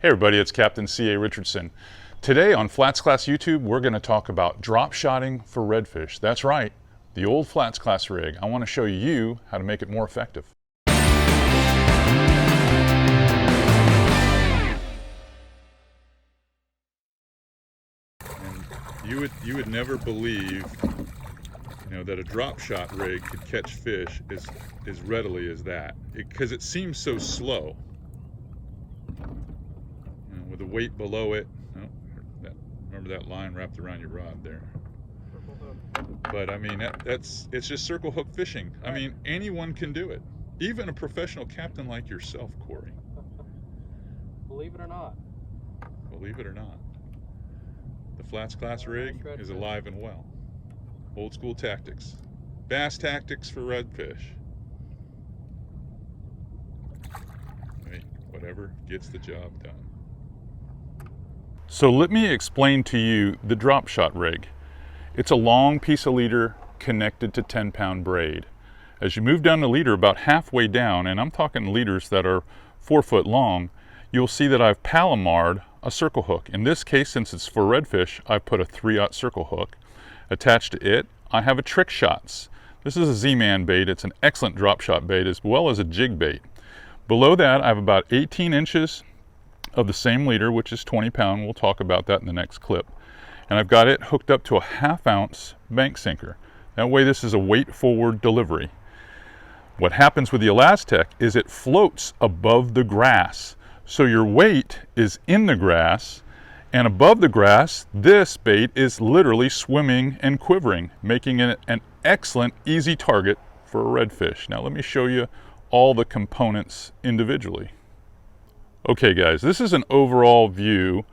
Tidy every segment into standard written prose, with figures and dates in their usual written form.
Hey everybody, it's Captain C.A. Richardson. Today on Flatsclass YouTube, we're going to talk about drop shotting for redfish. That's right, the old Flatsclass rig. I want to show you how to make it more effective. And you would never believe, that a drop shot rig could catch fish as readily as that, because it seems so slow. With the weight below it. Remember that line wrapped around your rod there. But I mean, it's just circle hook fishing. I mean, anyone can do it. Even a professional captain like yourself, Corey. Believe it or not. Believe it or not. The Flatsclass rig is alive and well. Old school tactics. Bass tactics for redfish. Hey, whatever gets the job done. So let me explain to you the drop shot rig. It's a long piece of leader connected to 10-pound braid. As you move down the leader about halfway down, and I'm talking leaders that are 4 foot long, you'll see that I've Palomar'd a circle hook. In this case, since it's for redfish, I put a 3/0 circle hook. Attached to it, I have a Trick Shots. This is a Z-Man bait. It's an excellent drop shot bait as well as a jig bait. Below that, I have about 18 inches of the same leader, which is 20 pound. We'll talk about that in the next clip. And I've got it hooked up to a 1/2 ounce bank sinker. That way this is a weight forward delivery. What happens with the Elastec is it floats above the grass. So your weight is in the grass, and above the grass, this bait is literally swimming and quivering, making it an excellent, easy target for a redfish. Now let me show you all the components individually. Okay guys, this is an overall view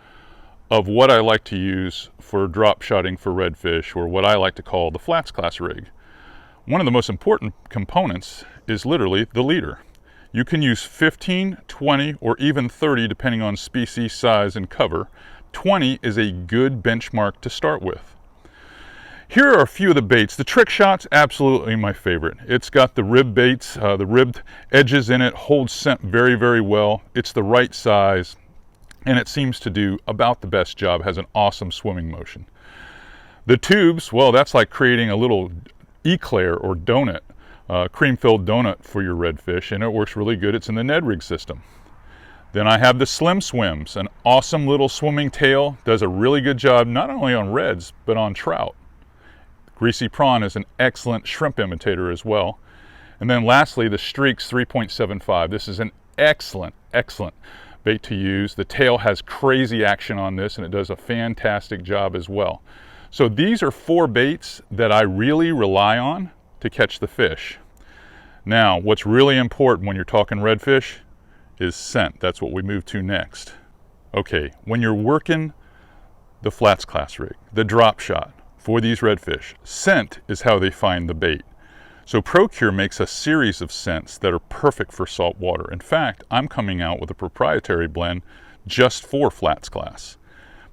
of what I like to use for drop shotting for redfish, or what I like to call the Flatsclass rig. One of the most important components is literally the leader. You can use 15, 20, or even 30 depending on species, size, and cover. 20 is a good benchmark to start with. Here are a few of the baits. The Trick Shots, absolutely my favorite. It's got the rib baits, the ribbed edges in it, holds scent very, very well. It's the right size, and it seems to do about the best job, has an awesome swimming motion. The tubes, well, that's like creating a little eclair or donut, cream-filled donut for your redfish, and it works really good. It's in the Ned rig system. Then I have the Slim Swims, an awesome little swimming tail, does a really good job not only on reds, but on trout. Greasy Prawn is an excellent shrimp imitator as well. And then lastly, the Streaks 3.75. This is an excellent, excellent bait to use. The tail has crazy action on this, and it does a fantastic job as well. So these are 4 baits that I really rely on to catch the fish. Now, what's really important when you're talking redfish is scent. That's what we move to next. Okay, when you're working the Flatsclass rig, the drop shot, for these redfish, scent is how they find the bait. So ProCure makes a series of scents that are perfect for salt water. In fact, I'm coming out with a proprietary blend just for Flatsclass.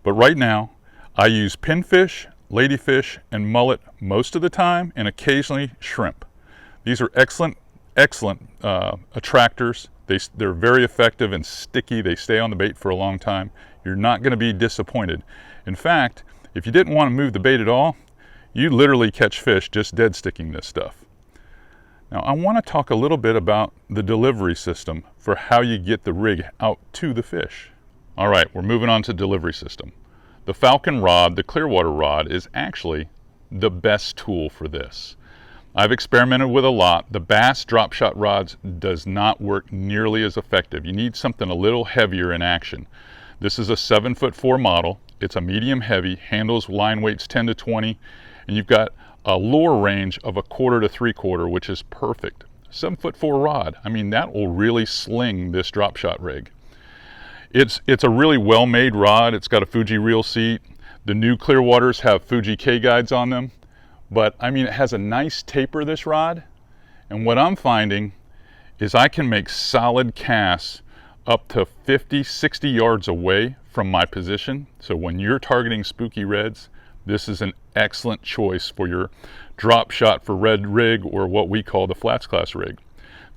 But right now, I use pinfish, ladyfish, and mullet most of the time, and occasionally shrimp. These are excellent, excellent attractors. They're very effective and sticky. They stay on the bait for a long time. You're not going to be disappointed. In fact, if you didn't want to move the bait at all, you literally catch fish just dead sticking this stuff. Now I want to talk a little bit about the delivery system for how you get the rig out to the fish. All right, we're moving on to delivery system. The Falcon rod, the Clearwater rod, is actually the best tool for this. I've experimented with a lot. The Bass drop shot rods does not work nearly as effective. You need something a little heavier in action. This is a 7'4" model. It's a medium heavy, handles line weights 10 to 20, and you've got a lure range of 1/4 to 3/4, which is perfect. 7'4" rod, I mean, that will really sling this drop shot rig. It's a really well-made rod. It's got a Fuji reel seat. The new Clearwaters have Fuji K-guides on them, but I mean, it has a nice taper, this rod, and what I'm finding is I can make solid casts up to 50, 60 yards away from my position. So when you're targeting spooky reds, this is an excellent choice for your drop shot for red rig, or what we call the Flatsclass rig.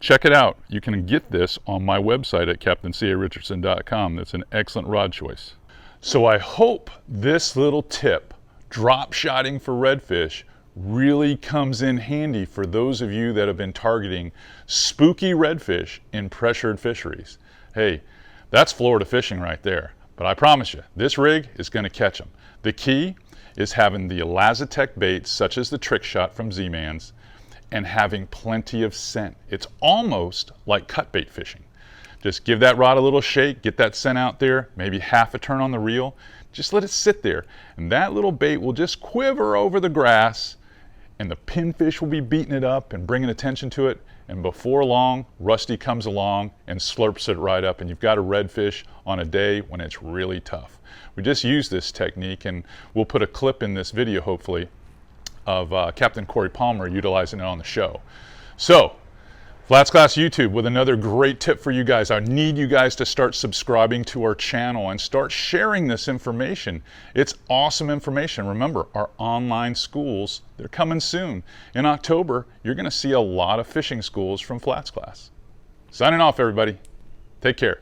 check it out. You can get this on my website at CaptainCARichardson.com. That's an excellent rod choice. So I hope this little tip, drop shotting for redfish, really comes in handy for those of you that have been targeting spooky redfish in pressured fisheries. Hey, that's Florida fishing right there. But I promise you, this rig is going to catch them. The key is having the Elazitech baits, such as the trick shot from Z-Man's, and having plenty of scent. It's almost like cut bait fishing. Just give that rod a little shake, get that scent out there, maybe half a turn on the reel. Just let it sit there, and that little bait will just quiver over the grass, and the pinfish will be beating it up and bringing attention to it, and before long, Rusty comes along and slurps it right up, and you've got a redfish on a day when it's really tough. We just use this technique, and we'll put a clip in this video, hopefully, of Captain Corey Palmer utilizing it on the show. So, Flatsclass YouTube with another great tip for you guys. I need you guys to start subscribing to our channel and start sharing this information. It's awesome information. Remember, our online schools, they're coming soon. In October, you're going to see a lot of fishing schools from Flatsclass. Signing off, everybody. Take care.